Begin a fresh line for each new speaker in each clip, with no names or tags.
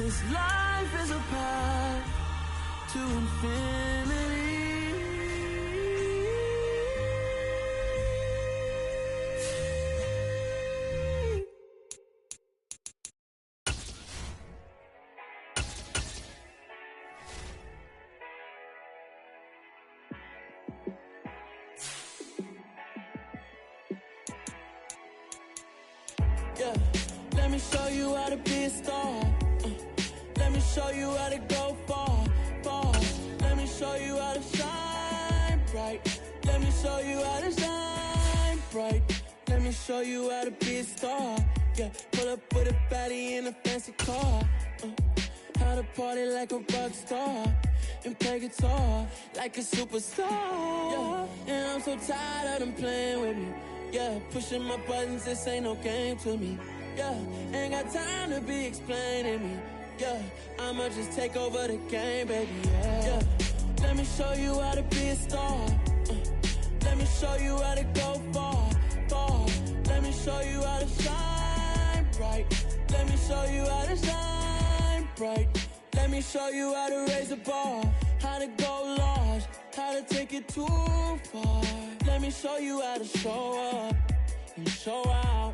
This life is a path to infinity. Yeah, let me show you how to be a star. Let me show you how to go far, far. Let me show you how to shine bright. Let me show you how to shine bright. Let me show you how to be a star. Yeah, pull up with a baddie in a fancy car. How to party like a rock star and play guitar like a superstar. Yeah, and I'm so tired of them playing with me. Yeah, pushing my buttons, this ain't no game to me. Yeah, ain't got time to be explaining me. Yeah, I'ma just take over the game, baby. Yeah, let me show you how to be a star. Let me show you how to go far, far. Let me show you how to shine bright. Let me show you how to shine bright. Let me show you how to raise a bar, how to go large, how to take it too far. Let me show you how to show up and show out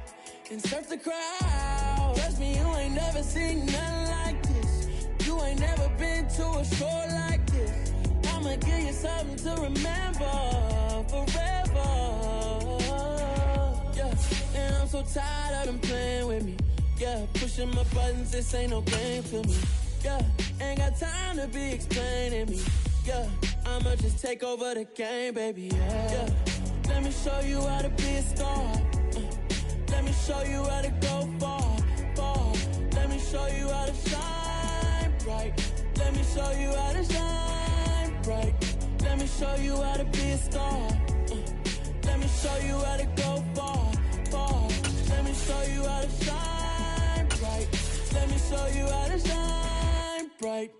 and surf the crowd. Trust me, you ain't never seen nothing like this. You ain't never been to a show like this. I'ma give you something to remember forever. Yeah, and I'm so tired of them playing with me. Yeah, pushing my buttons, this ain't no game to me. Yeah, ain't got time to be explaining me. Yeah, I'ma just take over the game, baby. Yeah, let me show you how to be a star. Let me show you how to go far, far. Let me show you how to shine bright. Let me show you how to shine bright. Let me show you how to be a star. Let me show you how to go far, far. Let me show you how to shine bright. Let me show you how to shine bright.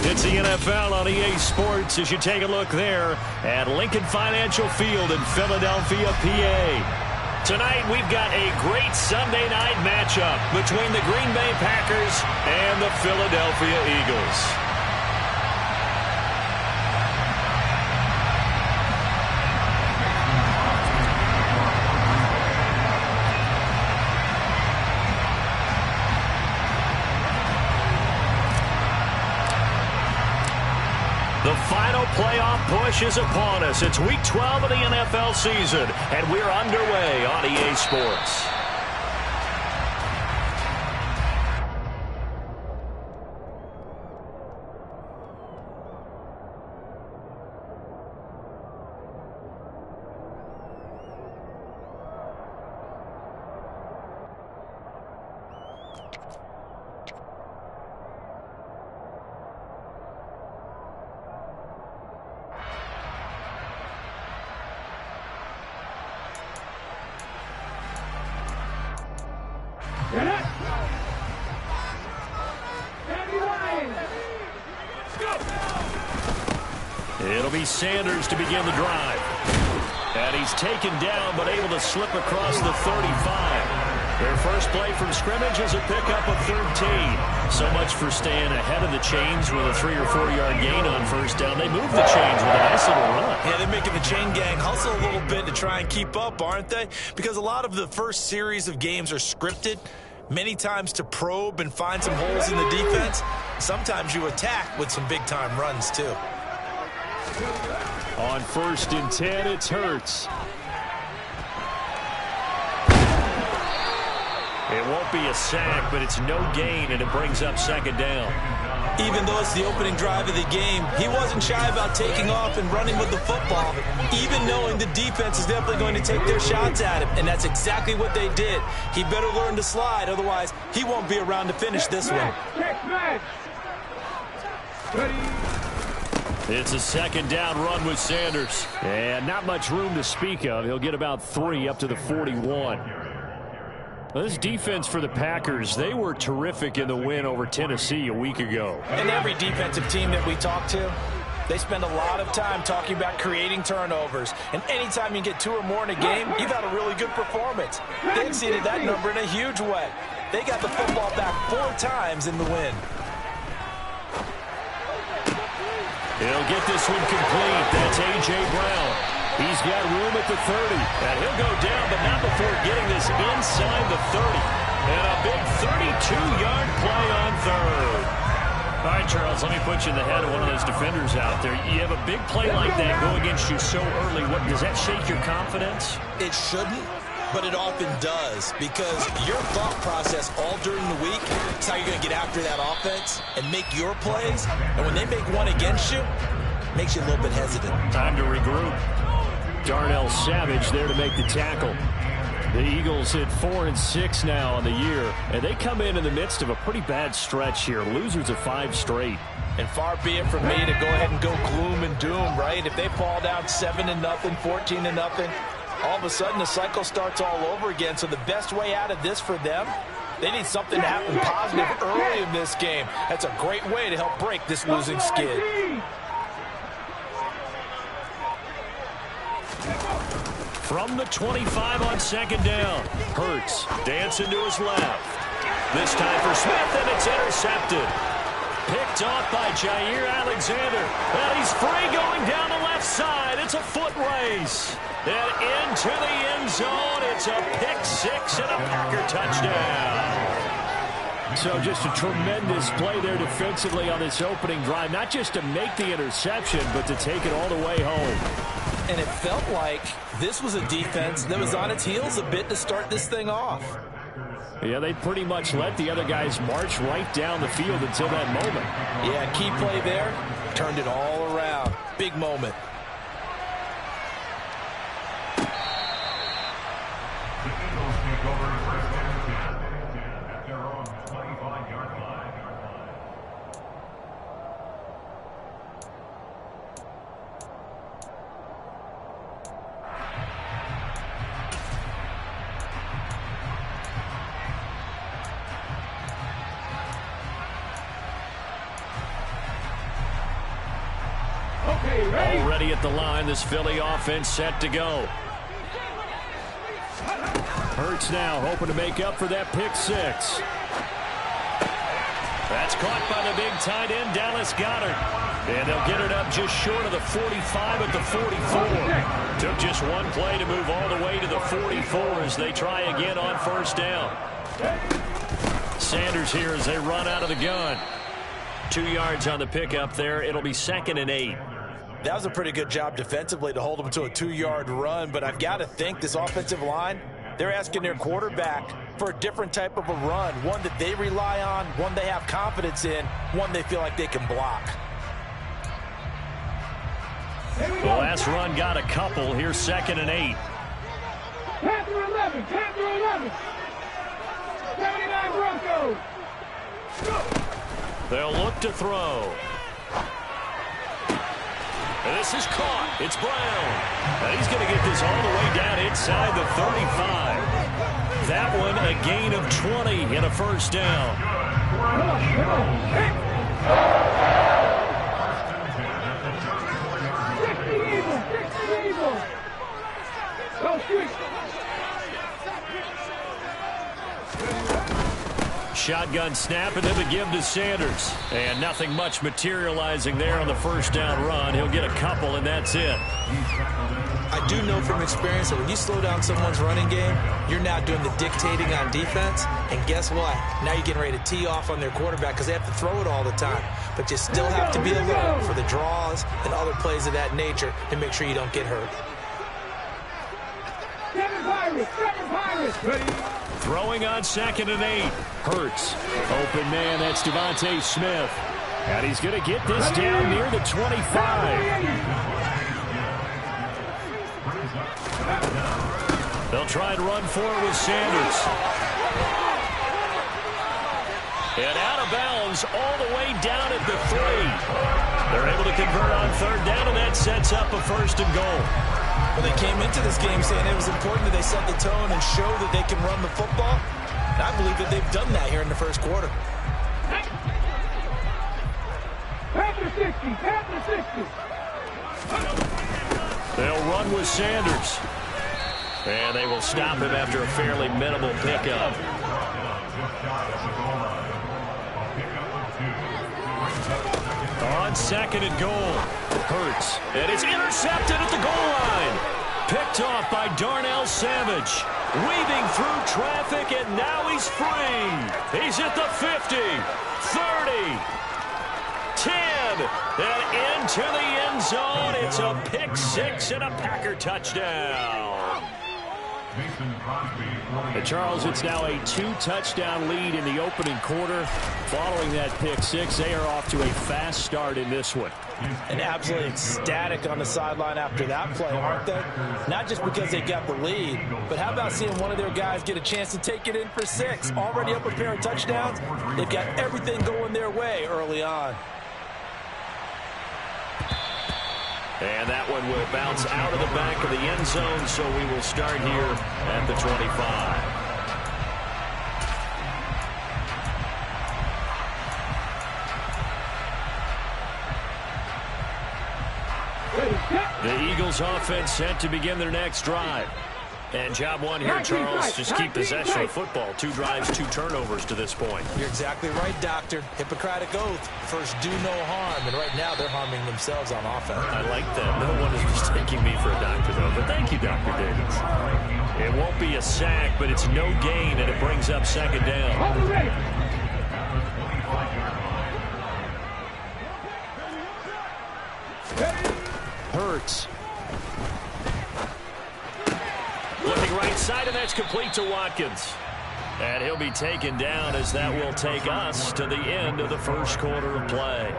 It's the NFL on EA Sports as you take a look there at Lincoln Financial Field in Philadelphia, PA. Tonight we've got a great Sunday night matchup between the Green Bay Packers and the Philadelphia Eagles. The final playoff push is upon us. It's Week 12 of the NFL season, and we're underway on EA Sports. It'll be Sanders to begin the drive. And he's taken down, but able to slip across the 35. Their first play from scrimmage is a pickup of 13. So much for staying ahead of the chains with a 3 or 4 yard gain on first down. They move the chains with a nice little run.
Yeah, they're making the chain gang hustle a little bit to try and keep up, aren't they? Because a lot of the first series of games are scripted, many times to probe and find some holes in the defense. Sometimes you attack with some big-time runs, too.
On 1st and 10, it's Hurts. It won't be a sack, but it's no gain, and it brings up 2nd down.
Even though it's the opening drive of the game, he wasn't shy about taking off and running with the football, even knowing the defense is definitely going to take their shots at him, and that's exactly what they did. He better learn to slide, otherwise he won't be around to finish this one.
It's a 2nd down run with Sanders. And not much room to speak of. He'll get about 3 up to the 41. Well, this defense for the Packers, they were terrific in the win over Tennessee a week ago.
And every defensive team that we talk to, they spend a lot of time talking about creating turnovers. And anytime you get 2 or more in a game, you've had a really good performance. They exceeded that number in a huge way. They got the football back 4 times in the win.
He'll get this one complete. That's A.J. Brown. He's got room at the 30. And he'll go down, but not before getting this inside the 30. And a big 32-yard play on third. All right, Charles, let me put you in the head of one of those defenders out there. You have a big play like that go against you so early. What, does that shake your confidence?
It shouldn't, but it often does, because your thought process all during the week is how you're going to get after that offense and make your plays. And when they make one against you, it makes you a little bit hesitant.
Time to regroup. Darnell Savage there to make the tackle. The Eagles hit 4-6 now on the year, and they come in the midst of a pretty bad stretch here. Losers of 5 straight.
And far be it from me to go ahead and go gloom and doom, right? If they fall down 7-0, 14-0, all of a sudden the cycle starts all over again. So the best way out of this for them, they need something to happen positive early in this game. That's a great way to help break this losing skid.
From the 25 on 2nd down, Hurts dancing to his left. This time for Smith, and it's intercepted. Picked off by Jair Alexander. And he's free going down the left side. It's a foot race. And into the end zone. It's a pick 6 and a Packer touchdown. So just a tremendous play there defensively on this opening drive. Not just to make the interception, but to take it all the way home.
And it felt like this was a defense that was on its heels a bit to start this thing off.
Yeah, they pretty much let the other guys march right down the field until that moment.
Yeah, key play there. Turned it all around. Big moment.
Already at the line, this Philly offense set to go. Hurts now hoping to make up for that pick 6. That's caught by the big tight end, Dallas Goedert. And they'll get it up just short of the 45 at the 44. Took just one play to move all the way to the 44 as they try again on 1st down. Sanders here as they run out of the gun. 2 yards on the pickup there. It'll be 2nd and 8.
That was a pretty good job defensively to hold them to a 2-yard run, but I've got to think this offensive line, they're asking their quarterback for a different type of a run, one that they rely on, one they have confidence in, one they feel like they can block.
The last run got a couple. Here's 2nd and 8.
Panther 11, Panther 11. 79 Broncos.
They'll look to throw. And this is caught. It's Brown. And he's going to get this all the way down inside the 35. That one a gain of 20 and a 1st down. Shotgun snap and then the give to Sanders. And nothing much materializing there on the 1st down run. He'll get a couple, and that's it.
I do know from experience that when you slow down someone's running game, you're now doing the dictating on defense. And guess what? Now you're getting ready to tee off on their quarterback because they have to throw it all the time. But you still have to be alert for the draws and other plays of that nature to make sure you don't get hurt.
Throwing on 2nd and 8. Hurts. Open man, that's Devontae Smith. And he's going to get this down near the 25. They'll try and run forward with Sanders. And out of bounds all the way down at the 3. They're able to convert on 3rd down, and that sets up a 1st and goal.
Well, they came into this game saying it was important that they set the tone and show that they can run the football. And I believe that they've done that here in the first quarter.
Panther 60, Panther 60.
They'll run with Sanders. And they will stop him after a fairly minimal pickup. On second and goal, Hurts. And it's intercepted at the goal line. Picked off by Darnell Savage. Weaving through traffic, and now he's free. He's at the 50, 30, 10, and into the end zone. It's a pick six and a Packer touchdown. And Charles, it's now a 2-touchdown lead in the opening quarter. Following that pick six, they are off to a fast start in this one.
And absolutely ecstatic on the sideline after that play, aren't they? Not just because they got the lead, but how about seeing one of their guys get a chance to take it in for 6? Already up a pair of touchdowns. They've got everything going their way early on.
And that one will bounce out of the back of the end zone, so we will start here at the 25. The Eagles offense set to begin their next drive. And job one here, Charles, just keep possession of football. 2 drives, 2 turnovers to this point.
You're exactly right, Doctor. Hippocratic oath. First, do no harm. And right now, they're harming themselves on offense.
I like that. No one is mistaking me for a doctor, though. But thank you, Dr. Davis. It won't be a sack, but it's no gain, and it brings up second down. Hurts. Looking right side, and that's complete to Watkins. And he'll be taken down as that will take us to the end of the first quarter of play.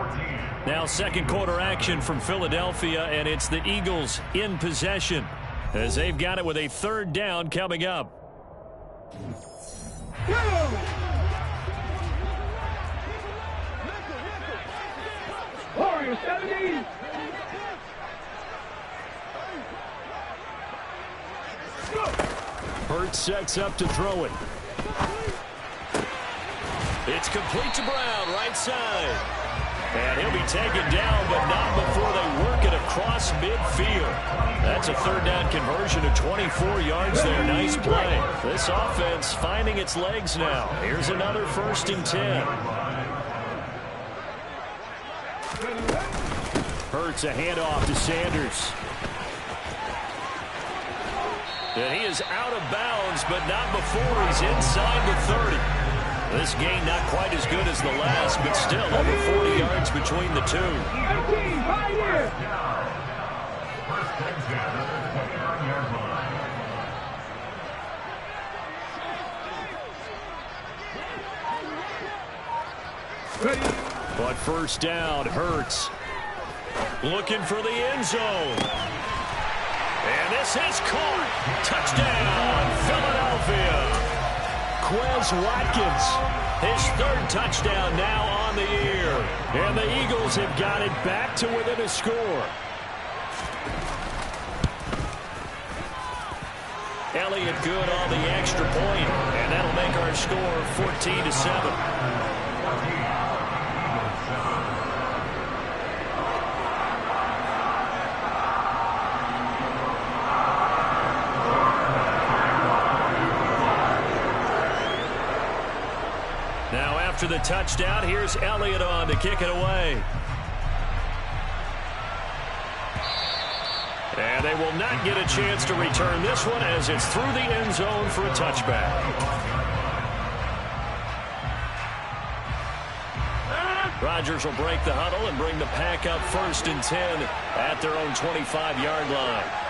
Now second quarter action from Philadelphia, and it's the Eagles in possession as they've got it with a 3rd down coming up.
Warriors 70.
Hurts sets up to throw it. It's complete to Brown, right side. And he'll be taken down, but not before they work it across midfield. That's a 3rd down conversion of 24 yards there. Nice play. This offense finding its legs now. Here's another 1st and 10. Hurts a handoff to Sanders. And he is out of bounds, but not before he's inside the 30. This gain not quite as good as the last, but still over 40 yards between the two.
18, right here.
But first down, Hurts. Looking for the end zone. And this is caught. Touchdown, Philadelphia. Quez Watkins, his 3rd touchdown now on the year. And the Eagles have got it back to within a score. Elliott good on the extra point, and that'll make our score 14-7. After the touchdown, here's Elliott on to kick it away. And they will not get a chance to return this one as it's through the end zone for a touchback. Rodgers will break the huddle and bring the Pack up 1st and 10 at their own 25-yard line.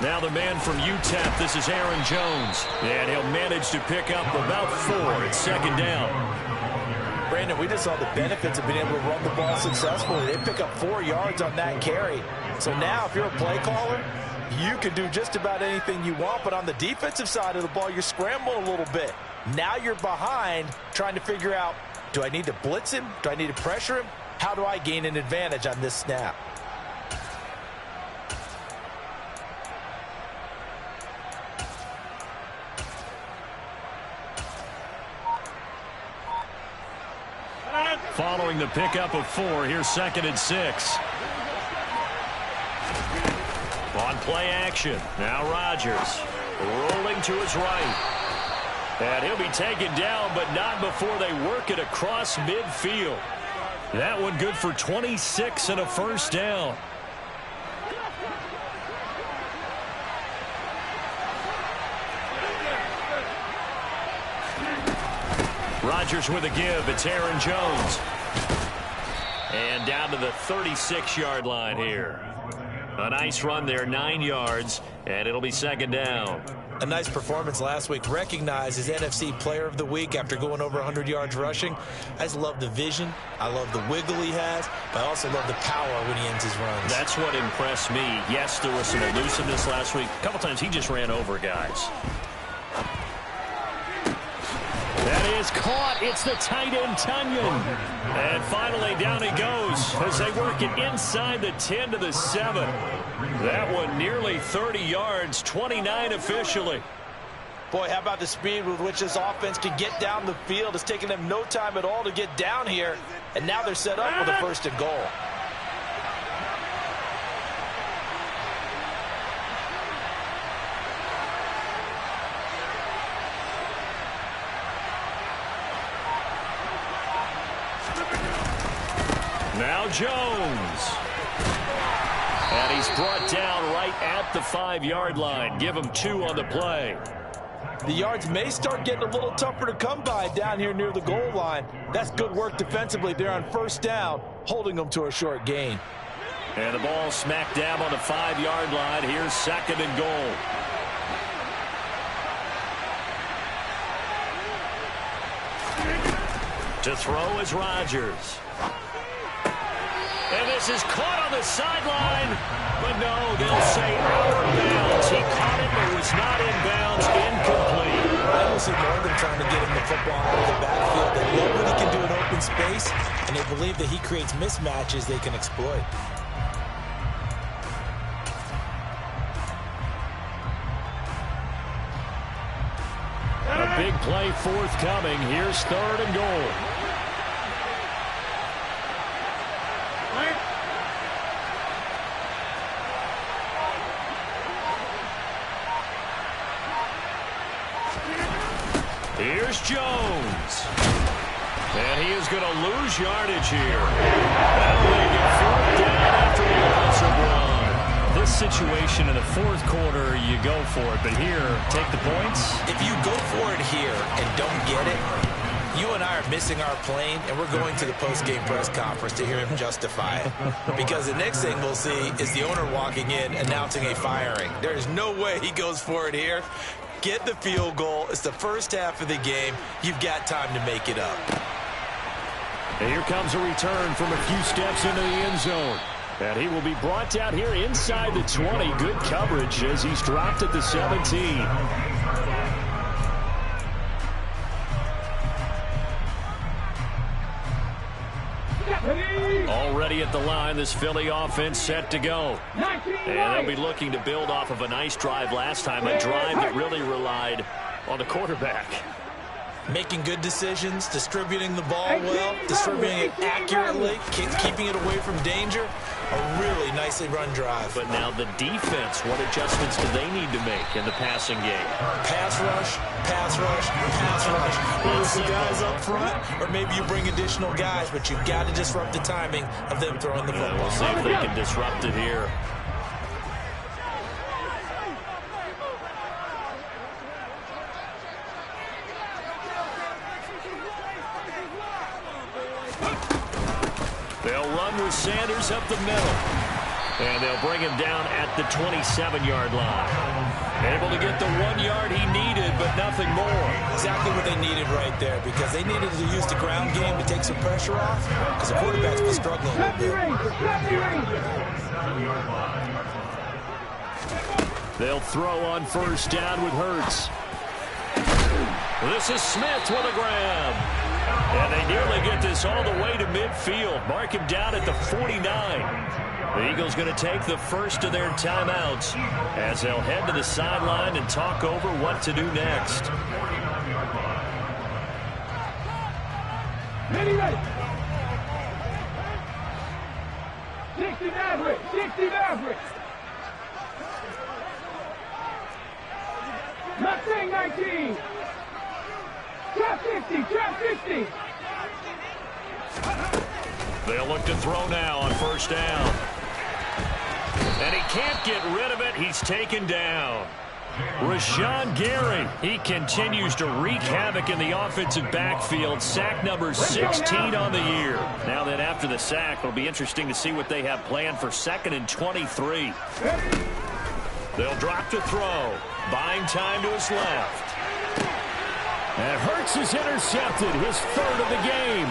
Now the man from UTEP, this is Aaron Jones. And he'll manage to pick up about 4 at 2nd down.
Brandon, we just saw the benefits of being able to run the ball successfully. They pick up 4 yards on that carry. So now if you're a play caller, you can do just about anything you want. But on the defensive side of the ball, you're scrambling a little bit. Now you're behind trying to figure out, do I need to blitz him? Do I need to pressure him? How do I gain an advantage on this snap?
Following the pickup of 4, here's 2nd and 6. On play action, now Rodgers rolling to his right. And he'll be taken down, but not before they work it across midfield. That one good for 26 and a first down. Rodgers with a give. It's Aaron Jones. And down to the 36-yard line here. A nice run there, 9 yards, and it'll be 2nd down.
A nice performance last week. Recognized as NFC Player of the Week after going over 100 yards rushing. I just love the vision. I love the wiggle he has. But I also love the power when he ends his runs.
That's what impressed me. Yes, there was some elusiveness last week. A couple times he just ran over guys. That is caught. It's the tight end, Tunyon. And finally, down he goes as they work it inside the 10 to the 7. That one nearly 30 yards, 29 officially.
Boy, how about the speed with which this offense can get down the field? It's taken them no time at all to get down here. And now they're set up with a 1st and goal.
Now Jones. And he's brought down right at the 5-yard line. Give him 2 on the play.
The yards may start getting a little tougher to come by down here near the goal line. That's good work defensively there on 1st down, holding them to a short gain.
And the ball smack dab on the 5-yard line. Here's 2nd and goal. To throw is Rodgers. And this is caught on the sideline. But no, they'll say out of bounds. He caught it, but was not in bounds. Incomplete.
I don't see more of them trying to get him the football out of the backfield. They love what he can do in open space, and they believe that he creates mismatches they can exploit.
A big play forthcoming. Here's 3rd and goal. Here's Jones. And he is going to lose yardage here. That'll make it 4th down after a loss of 1. This situation in the 4th quarter, you go for it. But here, take the points.
If you go for it here and don't get it, you and I are missing our plane, and we're going to the post-game press conference to hear him justify it. Because the next thing we'll see is the owner walking in announcing a firing. There is no way he goes for it here. Get the field goal. It's the first half of the game. You've got time to make it up.
And here comes a return from a few steps into the end zone. And he will be brought down here inside the 20. Good coverage as he's dropped at the 17. Already at the line, this Philly offense set to go. And they'll be looking to build off of a nice drive last time, a drive that really relied on the quarterback.
Making good decisions, distributing the ball well, distributing it accurately, keeping it away from danger. A really nicely run drive.
But now the defense, what adjustments do they need to make in the passing game?
Pass rush, pass rush, pass rush. Move some guys up front, or maybe you bring additional guys, but you've got to disrupt the timing of them throwing the football.
We'll see if they can disrupt it here. They'll run with Sanders up the middle. And they'll bring him down at the 27-yard line. Able to get the 1 yard he needed, but nothing more.
Exactly what they needed right there, because they needed to use the ground game to take some pressure off, because the quarterback's been struggling a little bit.
They'll throw on 1st down with Hurts. This is Smith with a grab. And they nearly get this all the way to midfield. Mark him down at the 49. The Eagles going to take the first of their timeouts as they'll head to the sideline and talk over what to do next.
Ready. 60 Maverick. 60 Maverick. Mustang 19. Trap 60. Trap 60.
They'll look to throw now on first down. And he can't get rid of it. He's taken down. Rashawn Gary, he continues to wreak havoc in the offensive backfield. Sack number 16 on the year. Now that after the sack, it'll be interesting to see what they have planned for 2nd and 23. They'll drop to throw. Buying time to his left. And Hurts is intercepted, his 3rd of the game.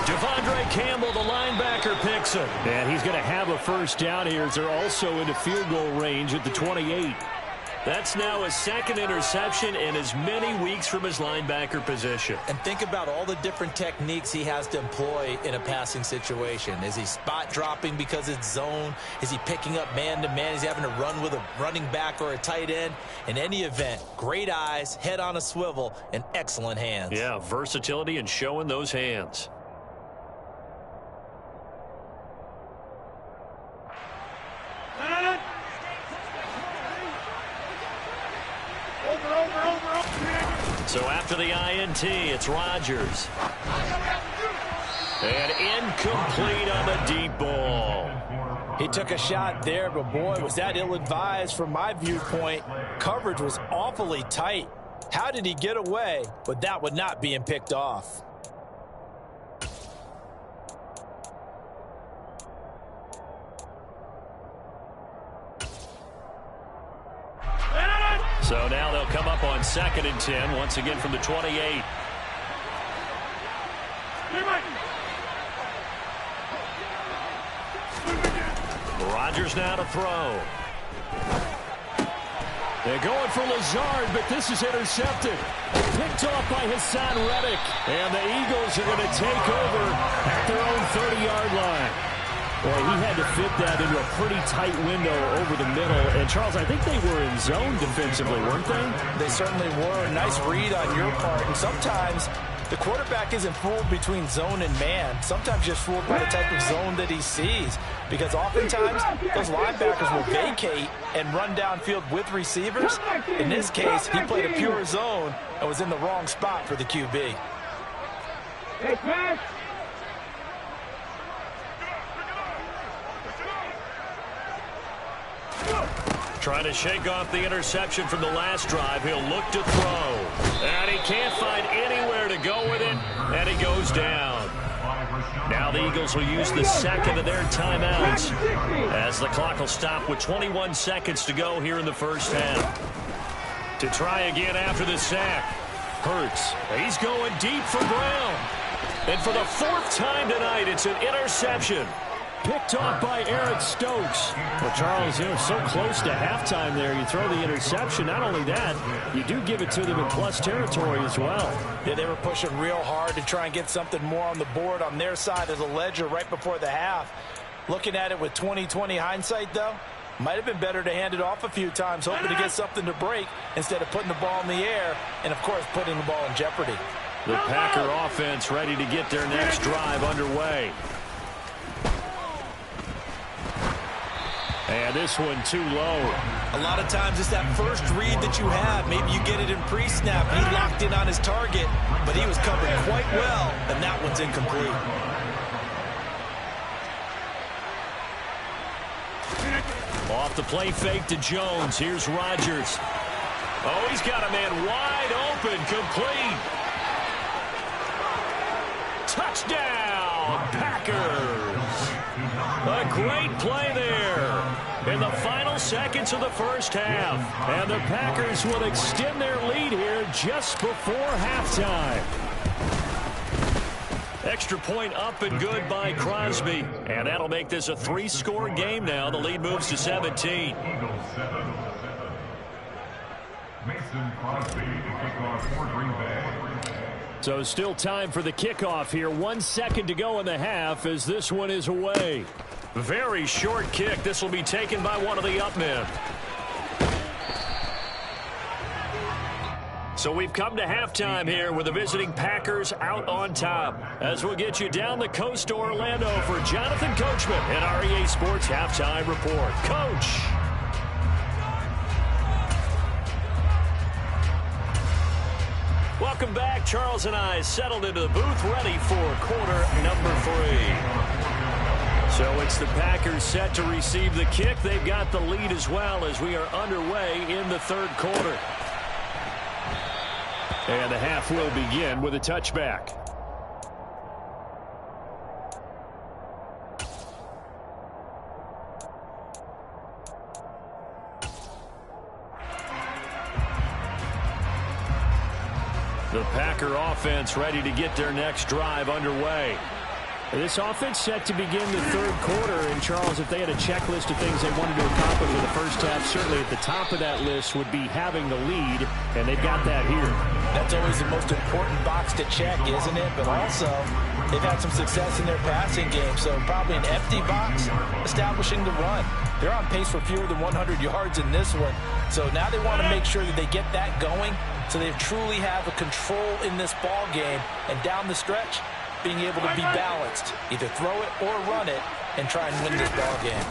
Devondre Campbell, the linebacker, picks him. And he's going to have a first down here as they're also into field goal range at the 28. That's now his 2nd interception in as many weeks from his linebacker position.
And think about all the different techniques he has to employ in a passing situation. Is he spot dropping because it's zone? Is he picking up man-to-man? Is he having to run with a running back or a tight end? In any event, great eyes, head on a swivel, and excellent hands.
Yeah, versatility and showing those hands. So after the INT, it's Rodgers. And incomplete on the deep ball.
He took a shot there, but boy, was that ill-advised from my viewpoint. Coverage was awfully tight. How did he get away? But that would not being picked off.
So now they'll come up on 2nd and 10, once again from the 28. Rodgers now to throw. They're going for Lazard, but this is intercepted. Picked off by Hassan Reddick. And the Eagles are going to take over at their own 30-yard line. Boy, he had to fit that into a pretty tight window over the middle. And, Charles, I think they were in zone defensively, weren't they?
They certainly were. Nice read on your part. And sometimes the quarterback isn't fooled between zone and man. Sometimes just fooled by the type of zone that he sees. Because oftentimes those linebackers will vacate and run downfield with receivers. In this case, he played a pure zone and was in the wrong spot for the QB.
Hey, pass.
Trying to shake off the interception from the last drive. He'll look to throw. And he can't find anywhere to go with it. And he goes down. Now the Eagles will use the 2nd of their timeouts as the clock will stop with 21 seconds to go here in the first half. To try again after the sack. Hurts. He's going deep for Brown. And for the 4th time tonight, it's an interception. Picked off by Eric Stokes. Well, Charles, so close to halftime there. You throw the interception. Not only that, you do give it to them in plus territory as well.
Yeah, they were pushing real hard to try and get something more on the board on their side of the ledger right before the half. Looking at it with 20/20 hindsight, though, might have been better to hand it off a few times, hoping to get something to break instead of putting the ball in the air and, of course, putting the ball in jeopardy.
The Packer offense ready to get their next drive underway. And this one too low.
A lot of times it's that first read that you have. Maybe you get it in pre-snap. He locked in on his target, but he was covered quite well, and that one's incomplete.
Off the play fake to Jones. Here's Rodgers. Oh, he's got a man wide open, complete. Touchdown, Packers. A great play there in the final seconds of the first half. And the Packers will extend their lead here just before halftime. Extra point up and good by Crosby. And that'll make this a 3-score game now. The lead moves to 17.
Mason Crosby to kick off for Green Bay.
So still time for the kickoff here. 1 second to go in the half as this one is away. Very short kick. This will be taken by one of the up men. So we've come to halftime here with the visiting Packers out on top. As we'll get you down the coast to Orlando for Jonathan Coachman at our EA Sports Halftime Report. Coach. Welcome back. Charles and I settled into the booth ready for quarter number 3. So it's the Packers set to receive the kick. They've got the lead as well as we are underway in the third quarter. And the half will begin with a touchback. The Packer offense ready to get their next drive underway. This offense set to begin the third quarter. And, Charles, if they had a checklist of things they wanted to accomplish in the first half, certainly at the top of that list would be having the lead, and they've got that here.
That's always the most important box to check, isn't it? But also, they've had some success in their passing game, so probably an empty box establishing the run. They're on pace for fewer than 100 yards in this one, so now they want to make sure that they get that going so they truly have a control in this ball game, and down the stretch, being able to be balanced, either throw it or run it, and try and win this ball game.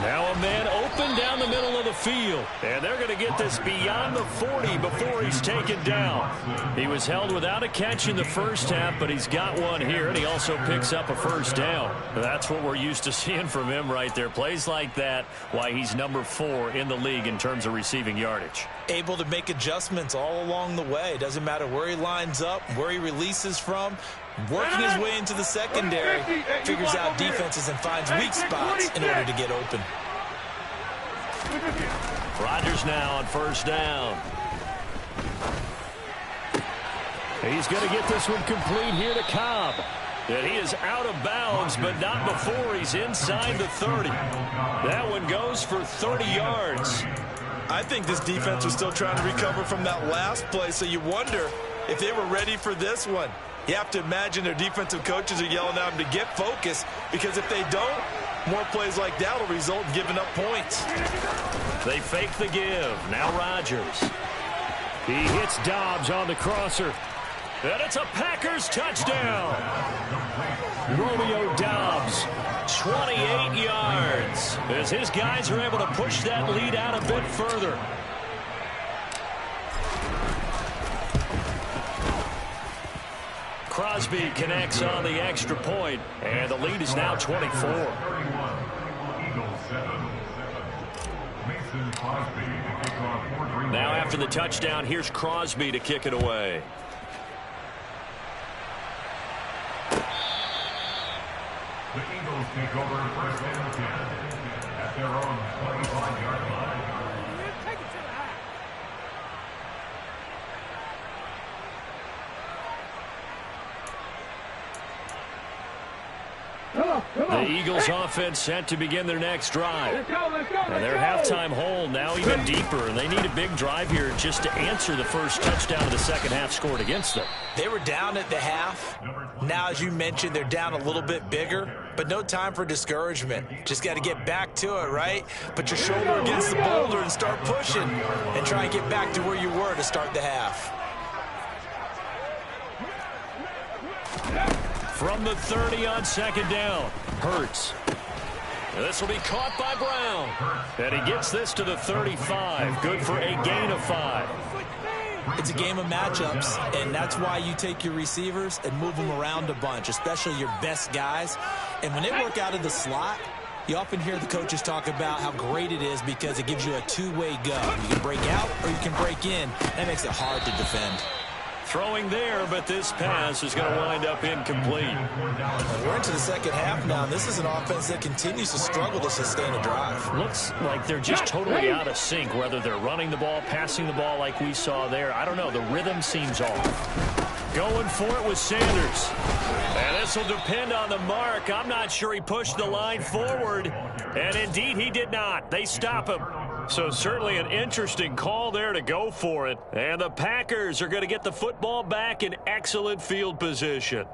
Now a man open down the middle of the field. And they're going to get this beyond the 40 before he's taken down. He was held without a catch in the first half, but he's got one here, and he also picks up a first down. That's what we're used to seeing from him right there. Plays like that, why he's number 4 in the league in terms of receiving yardage.
Able to make adjustments all along the way. Doesn't matter where he lines up, where he releases from. Working his way into the secondary, figures out defenses and finds weak spots in order to get open.
Rodgers now on first down. He's going to get this one complete here to Cobb. And he is out of bounds, but not before he's inside the 30. That one goes for 30 yards.
I think this defense was still trying to recover from that last play, so you wonder if they were ready for this one. You have to imagine their defensive coaches are yelling at them to get focused, because if they don't, more plays like that will result in giving up points.
They fake the give. Now Rodgers. He hits Dobbs on the crosser. And it's a Packers touchdown. Romeo Dobbs, 28 yards, as his guys are able to push that lead out a bit further. Crosby connects on the extra point, and the lead is now 24. Now after the touchdown, here's Crosby to kick it away.
The Eagles take over first and 10 at their own 25-yard line.
The Eagles offense set to begin their next drive. And their halftime hole now even deeper. And they need a big drive here just to answer the first touchdown of the second half scored against them.
They were down at the half. Now, as you mentioned, they're down a little bit bigger, but no time for discouragement. Just got to get back to it, right? Put your shoulder against the boulder and start pushing and try and get back to where you were to start the half.
From the 30 on second down, Hurts. This will be caught by Brown. And he gets this to the 35. Good for a gain of 5.
It's a game of matchups, and that's why you take your receivers and move them around a bunch, especially your best guys. And when they work out of the slot, you often hear the coaches talk about how great it is because it gives you a two-way go. You can break out or you can break in. That makes it hard to defend.
Throwing there, but this pass is going to wind up incomplete.
And we're into the second half now. This is an offense that continues to struggle to sustain a drive.
Looks like they're just totally out of sync, whether they're running the ball, passing the ball like we saw there. I don't know. The rhythm seems off. Going for it with Sanders. And this will depend on the mark. I'm not sure he pushed the line forward. And indeed, he did not. They stop him. So certainly an interesting call there to go for it. And the Packers are going to get the football back in excellent field position.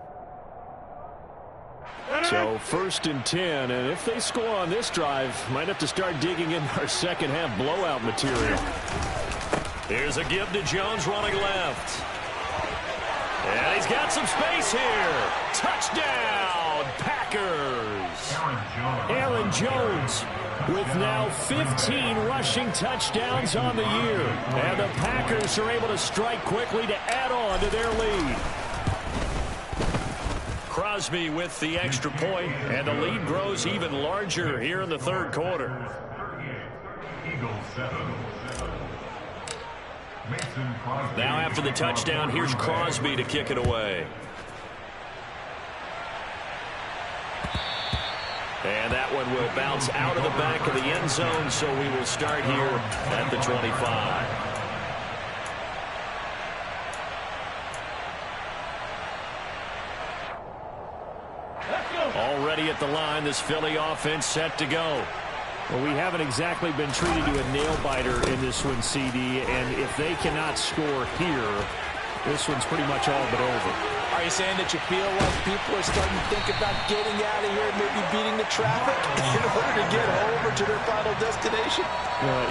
So 1st and 10, and if they score on this drive, might have to start digging in our second half blowout material. Here's a give to Jones running left. And he's got some space here. Touchdown, Packers. Aaron Jones with now 15 rushing touchdowns on the year. And the Packers are able to strike quickly to add on to their lead. Crosby with the extra point, and the lead grows even larger here in the third quarter. Now after the touchdown, here's Crosby to kick it away. And that one will bounce out of the back of the end zone, so we will start here at the 25. Already at the line, this Philly offense set to go. Well, we haven't exactly been treated to a nail-biter in this one, CD, and if they cannot score here, this one's pretty much all but over.
Are you saying that you feel like people are starting to think about getting out of here and maybe beating the traffic in order to get over to their final destination?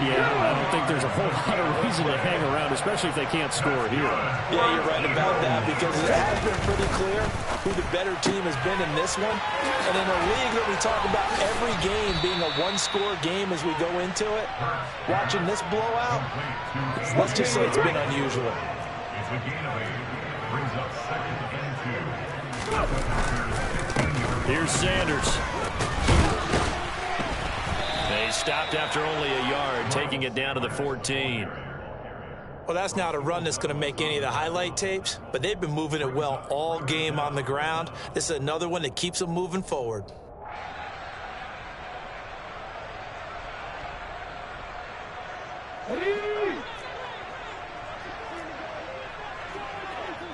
Yeah, I don't think there's a whole lot of reason to hang around, especially if they can't score here.
Yeah, you're right about that, because it has been pretty clear who the better team has been in this one. And in a league that we talk about every game being a one-score game as we go into it, watching this blowout, let's just say it's been unusual.
It's a gain of 8. Brings up 2nd and 2.
Here's Sanders. They stopped after only a yard, taking it down to the 14.
Well, that's not a run that's going to make any of the highlight tapes, but they've been moving it well all game on the ground. This is another one that keeps them moving forward.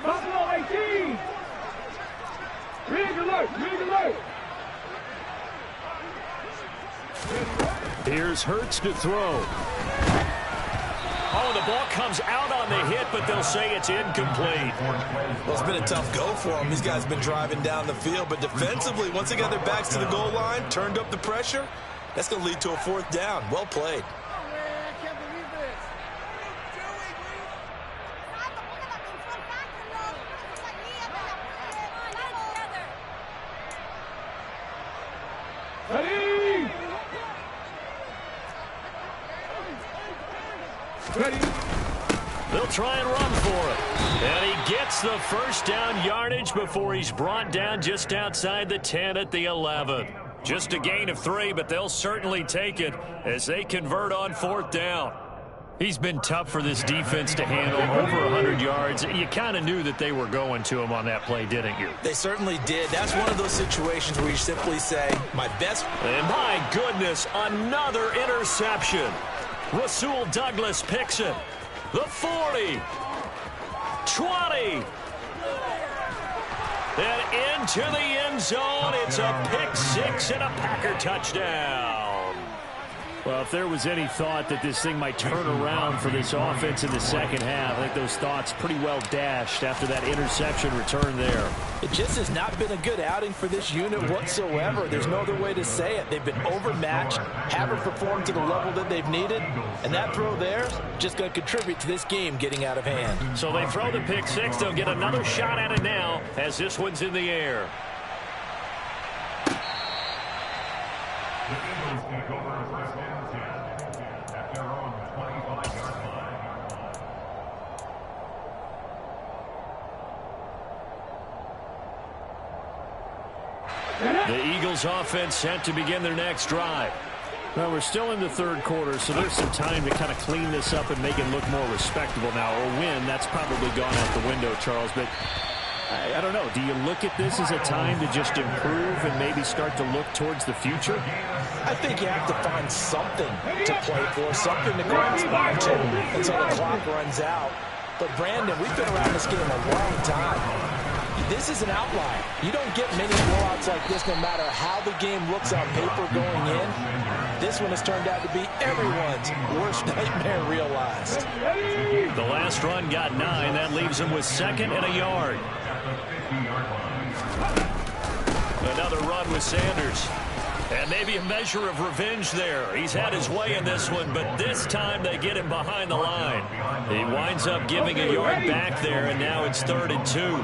Buffalo 18. Rig alert, rig alert.
Here's Hurts to throw. Oh, the ball comes out on the hit, but they'll say it's incomplete.
Well, it's been a tough go for them. These guys have been driving down the field, but defensively, once they got their backs to the goal line, turned up the pressure, that's going to lead to a 4th down. Well played.
They'll try and run for it. And he gets the first down yardage before he's brought down just outside the 10 at the 11. Just a gain of 3, but they'll certainly take it as they convert on 4th down. He's been tough for this defense to handle, over 100 yards. You kind of knew that they were going to him on that play, didn't you?
They certainly did. That's one of those situations where you simply say, my best.
And my goodness, another interception. Rasul Douglas picks it. The 40. 20. And into the end zone. It's a pick 6 and a Packer touchdown. Well, if there was any thought that this thing might turn around for this offense in the second half, I think those thoughts pretty well dashed after that interception return there.
It just has not been a good outing for this unit whatsoever. There's no other way to say it. They've been overmatched, haven't performed to the level that they've needed, and that throw there is just going to contribute to this game getting out of hand.
So they throw the pick 6. They'll get another shot at it now as this one's in the air.
The Eagles take over 1st and 10 at their own 25-yard line.
The Eagles offense set to begin their next drive. Well, we're still in the third quarter, so there's some time to kind of clean this up and make it look more respectable now. Or win, that's probably gone out the window, Charles. But I don't know. Do you look at this as a time to just improve and maybe start to look towards the future?
I think you have to find something to play for, something to grasp onto until the clock runs out. But, Brandon, we've been around this game a long time. This is an outlier. You don't get many blowouts like this no matter how the game looks on paper going in. This one has turned out to be everyone's worst nightmare realized.
The last run got 9. That leaves him with 2nd and a yard. Another run with Sanders. And maybe a measure of revenge there. He's had his way in this one, but this time they get him behind the line. He winds up giving a yard back there, and now it's 3rd and 2.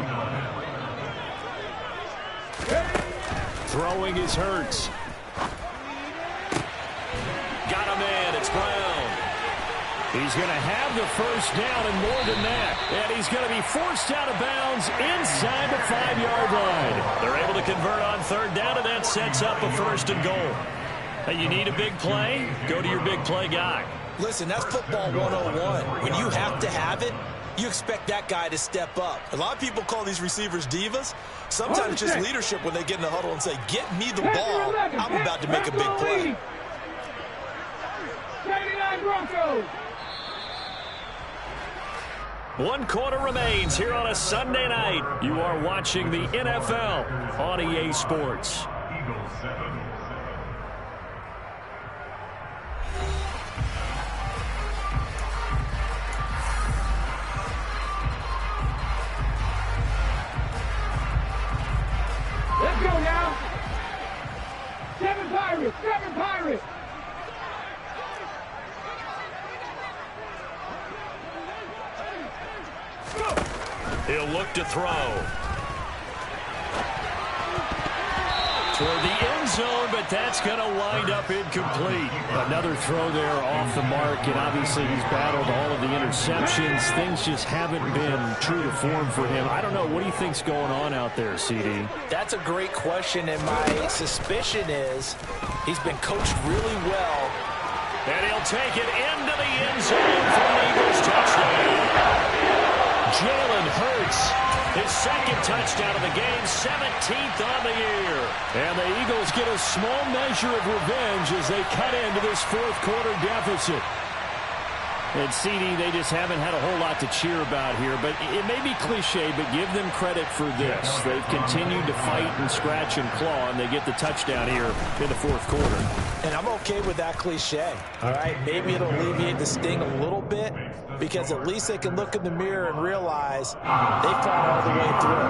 Throwing is Hurts. Got a man. It's Brown. He's going to have the first down and more than that. And he's going to be forced out of bounds inside the 5-yard line. They're able to convert on 3rd down, and that sets up a 1st and goal. Hey, you need a big play? Go to your big play guy.
Listen, that's football 101. When you have to have it, you expect that guy to step up. A lot of people call these receivers divas. Sometimes it's just leadership when they get in the huddle and say, get me the ball. I'm about to make a big play.
79 Broncos.
1 quarter remains here on a Sunday night. You are watching the NFL on EA Sports.
Eagles 7.
Let's go now. 7 Pirates. 7 Pirates.
He'll look to throw. Toward the end zone, but that's going to wind up incomplete. Another throw there off the mark, and obviously he's battled all of the interceptions. Things just haven't been true to form for him. I don't know. What do you think's going on out there, CD?
That's a great question, and my suspicion is he's been coached really well.
And he'll take it into the end zone for an Eagles touchdown. Jalen Hurts, his 2nd touchdown of the game, 17th on the year. And the Eagles get a small measure of revenge as they cut into this 4th quarter deficit. And CD, they just haven't had a whole lot to cheer about here. But it may be cliche, but give them credit for this. They've continued to fight and scratch and claw, and they get the touchdown here in the 4th quarter.
And I'm okay with that cliche. All right, maybe it'll alleviate the sting a little bit, because at least they can look in the mirror and realize they fought all the way through.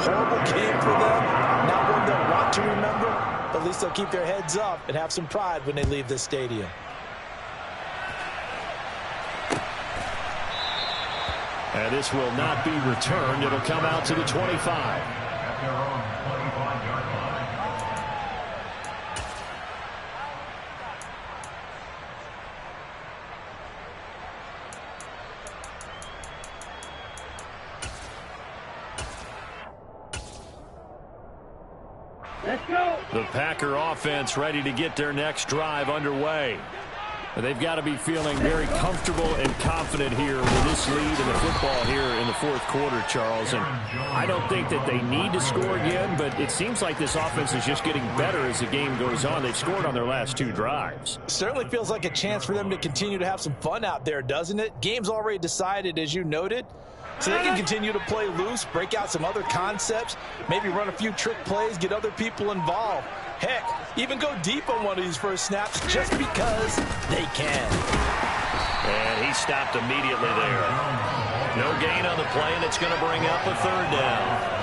Horrible game for them, not one they'll want to remember, but at least they'll keep their heads up and have some pride when they leave this stadium.
And this will not be returned. It'll come out to the 25.
At their own 25-yard line.
Let's go.
The Packer offense ready to get their next drive underway. They've got to be feeling very comfortable and confident here with this lead in the football here in the 4th quarter, Charles. And I don't think that they need to score again, but it seems like this offense is just getting better as the game goes on. They've scored on their last 2 drives.
Certainly feels like a chance for them to continue to have some fun out there, doesn't it? Game's already decided, as you noted. So they can continue to play loose, break out some other concepts, maybe run a few trick plays, get other people involved. Heck, even go deep on one of these first snaps just because they can.
And he stopped immediately there. No gain on the play, and it's going to bring up a 3rd down.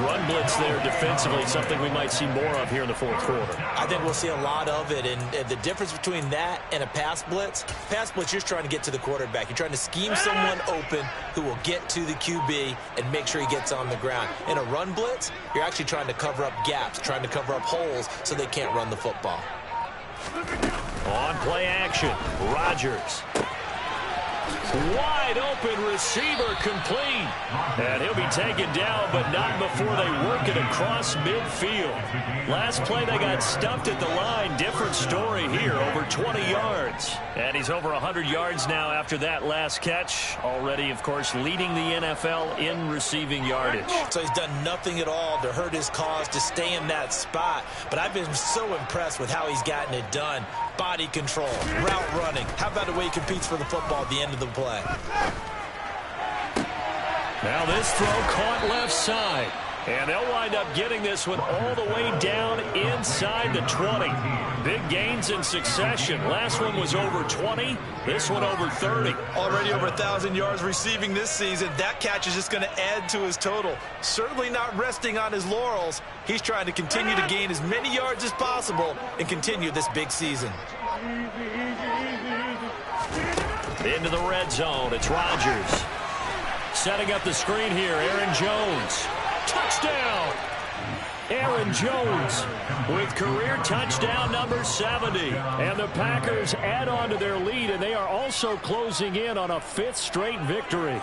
Run blitz there defensively, something we might see more of here in the 4th quarter.
I think we'll see a lot of it, and the difference between that and a pass blitz, you're just trying to get to the quarterback. You're trying to scheme someone open who will get to the QB and make sure he gets on the ground. In a run blitz, you're actually trying to cover up gaps, trying to cover up holes so they can't run the football.
On play action, Rodgers. Wide open receiver complete. And he'll be taken down, but not before they work it across midfield. Last play they got stuffed at the line. Different story here, over 20 yards. And he's over 100 yards now after that last catch. Already, of course, leading the NFL in receiving yardage.
So he's done nothing at all to hurt his cause, to stay in that spot. But I've been so impressed with how he's gotten it done. Body control, route running. How about the way he competes for the football at the end of the play?
Now this throw caught left side. And they'll wind up getting this one all the way down inside the 20. Big gains in succession. Last one was over 20. This one over 30.
Already over 1,000 yards receiving this season. That catch is just going to add to his total. Certainly not resting on his laurels. He's trying to continue to gain as many yards as possible and continue this big season.
Into the red zone. It's Rodgers. Setting up the screen here. Aaron Jones. Touchdown! Aaron Jones with career touchdown number 70. And the Packers add on to their lead, and they are also closing in on a 5th straight victory.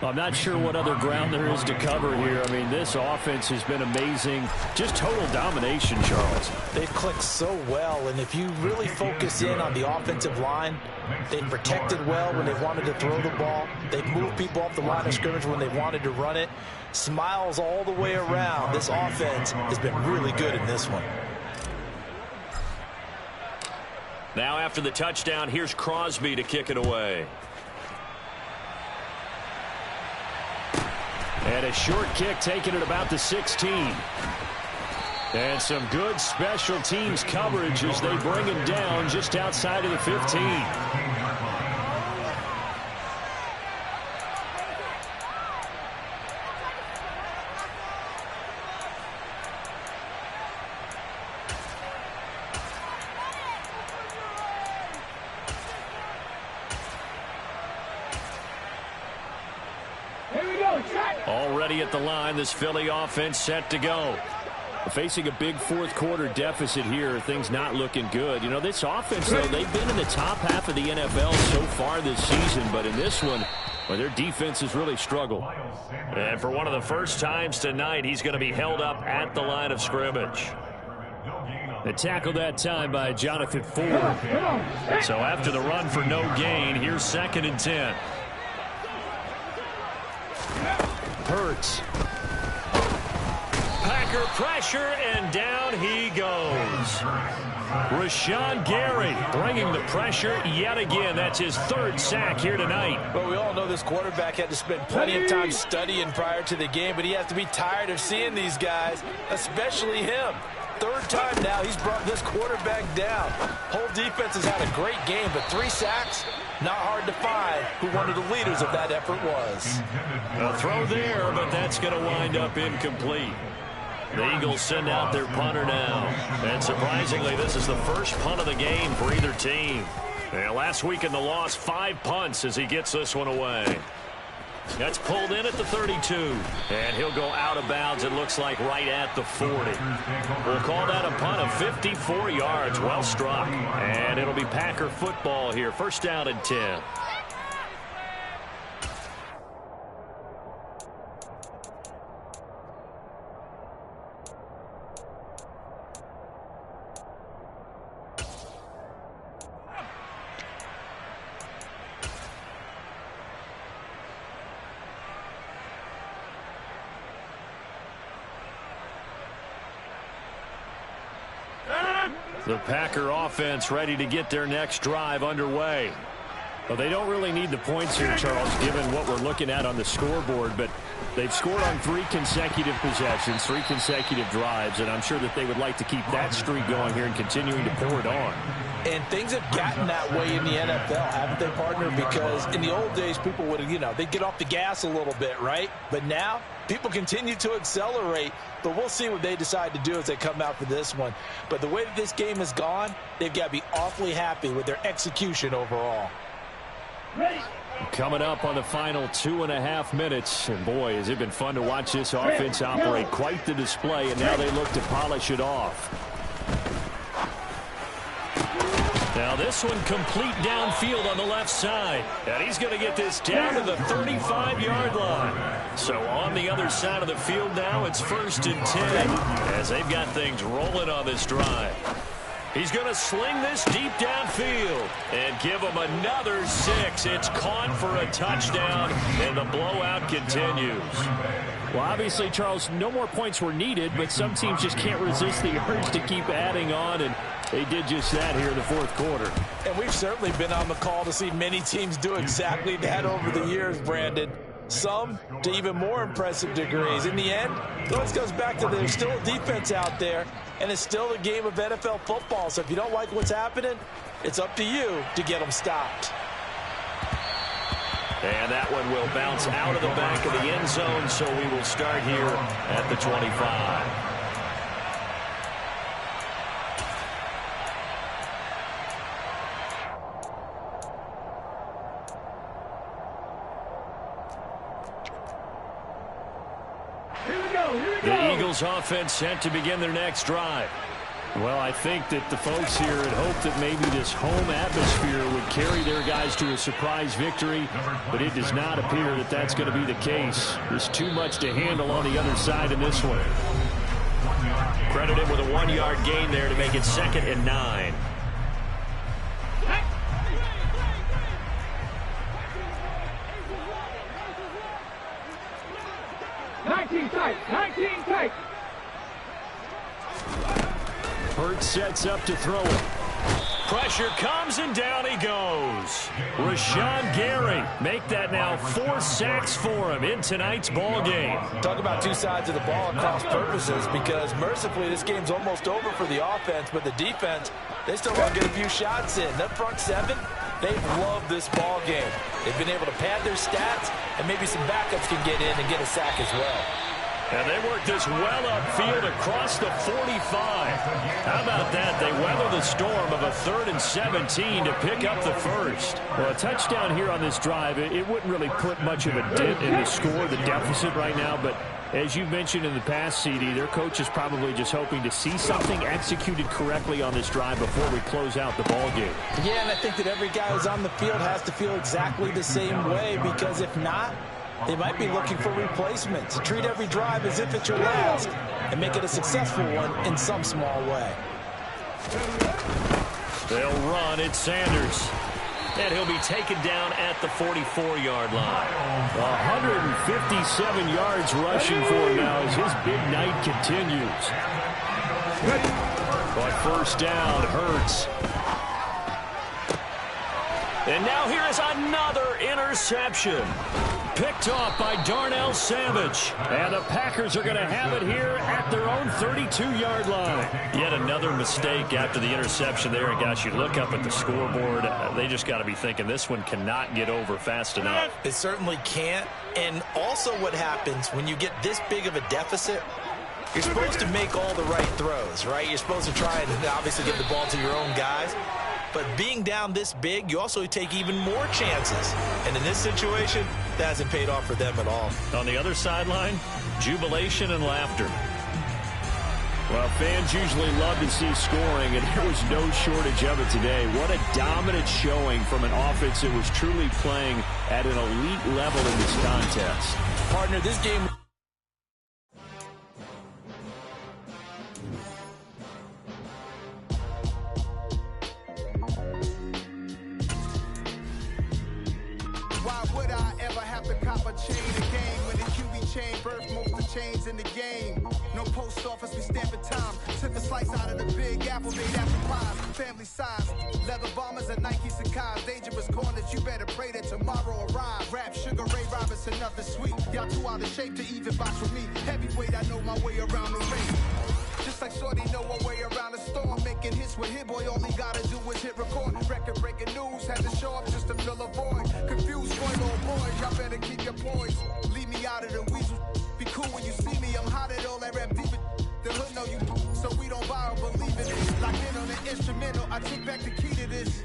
I'm not sure what other ground there is to cover here. I mean, this offense has been amazing. Just total domination, Charles.
They've clicked so well, and if you really focus in on the offensive line, they've protected well when they've wanted to throw the ball. They've moved people off the line of scrimmage when they've wanted to run it. Smiles all the way around. This offense has been really good in this one.
Now after the touchdown, here's Crosby to kick it away. And a short kick taken at about the 16. And some good special teams coverage as they bring him down just outside of the 15. Already at the line, this Philly offense set to go. Facing a big fourth quarter deficit here, things not looking good. You know, this offense, though, they've been in the top half of the NFL so far this season, but in this one, well, their defense has really struggled. And for one of the first times tonight, he's going to be held up at the line of scrimmage. The tackle that time by Jonathan Ford. So after the run for no gain, here's 2nd and 10. Hurts. Packer pressure, and down he goes. Rashawn Gary bringing the pressure yet again. That's his 3rd sack here tonight.
Well, we all know this quarterback had to spend plenty of time studying prior to the game, but he has to be tired of seeing these guys, especially him. 3rd time now he's brought this quarterback down. Whole defense has had a great game, but 3 sacks, not hard to find who one of the leaders of that effort was.
A throw there, but that's going to wind up incomplete. The Eagles send out their punter now. And surprisingly, this is the first punt of the game for either team. And last week in the loss, 5 punts as he gets this one away. That's pulled in at the 32. And he'll go out of bounds, it looks like, right at the 40. We'll call that a punt of 54 yards. Well struck. And it'll be Packer football here. 1st down and 10. The Packer offense ready to get their next drive underway. Well, they don't really need the points here, Charles, given what we're looking at on the scoreboard, but they've scored on 3 consecutive possessions, 3 consecutive drives, and I'm sure that they would like to keep that streak going here and continuing to pour it on. And things have gotten that way in the NFL, haven't they, partner? Because in the old days, people would, they'd get off the gas a little bit, right? But now, people continue to accelerate, but we'll see what they decide to do as they come out for this one. But the way that this game has gone, they've got to be awfully happy with their execution overall. Coming up on the final 2.5 minutes, and boy, has it been fun to watch this offense operate. Quite the display, and now they look to polish it off. Now this one complete downfield on the left side. And he's going to get this down to the 35-yard line. So on the other side of the field now, it's 1st and 10 as they've got things rolling on this drive. He's going to sling this deep downfield and give him another 6. It's caught for a touchdown, and the blowout continues. Well, obviously, Charles, no more points were needed, but some teams just can't resist the urge to keep adding on, and they did just that here in the 4th quarter. And we've certainly been on the call to see many teams do exactly that over the years, Brandon.
some to even more impressive degrees. In the end, it always goes back to there's still a defense out there, and it's still a game of NFL football. So if you don't like what's happening, it's up to you to get them stopped.
And that one will bounce out of the back of the end zone, so we will start here at the 25. The Eagles offense set to begin their next drive. Well, I think that the folks here had hoped that maybe this home atmosphere would carry their guys to a surprise victory, but it does not appear that that's going to be the case. There's too much to handle on the other side in this one. Credit him with a 1-yard gain there to make it 2nd and 9. Hurts sets up to throw it. Pressure comes, and down he goes. Rashawn Gary make that now 4 sacks for him in tonight's ball game.
Talk about two sides of the ball at cross purposes, because mercifully this game's almost over for the offense, but the defense, they still want to get a few shots in. That front seven, they've loved this ball game. They've been able to pad their stats, and maybe some backups can get in and get a sack as well.
And they work this well upfield across the 45. How about that? They weather the storm of a 3rd and 17 to pick up the first. Well, a touchdown here on this drive, it wouldn't really put much of a dent in the score, the deficit right now. But as you mentioned in the past, CD, their coach is probably just hoping to see something executed correctly on this drive before we close out the ball game.
Yeah, and I think that every guy who's on the field has to feel exactly the same way, because if not, they might be looking for replacements. Treat every drive as if it's your last and make it a successful one in some small way.
They'll run. It's Sanders. And he'll be taken down at the 44-yard line. 157 yards rushing for him now as his big night continues. But first down, Hurts. And now here is another interception. Picked off by Darnell Savage. And the Packers are going to have it here at their own 32-yard line. Yet another mistake after the interception there. And gosh, you look up at the scoreboard, they just got to be thinking this one cannot get over fast enough.
It certainly can't. And also what happens when you get this big of a deficit, you're supposed to make all the right throws, right? You're supposed to try and obviously give the ball to your own guys. But being down this big, you also take even more chances. And in this situation, that hasn't paid off for them at all.
On the other sideline, jubilation and laughter. Well, fans usually love to see scoring, and there was no shortage of it today. What a dominant showing from an offense that was truly playing at an elite level in this contest.
Partner, this game...
Chains in the game. No post office, we stamping time. Took a slice out of the big apple, made apple pies. Family size, leather bombers and Nike Sacai's. Dangerous corners, you better pray that tomorrow arrives. Rap, Sugar Ray Robinson, nothing sweet. Y'all too out of shape to even box with me. Heavyweight, I know my way around the ring. Just like Shorty know her way around the storm. Making hits with Hit Boy, all he gotta do is hit record. Record breaking news, had to show up just to fill a void. Confused, spoiled boys, y'all better keep your poise. Leave me out of the weasel. Be cool when you see me, I'm hot at all that rap deep. The hood know you, so we don't borrow, believe in it. Locked in on the instrumental, I take back the key to this.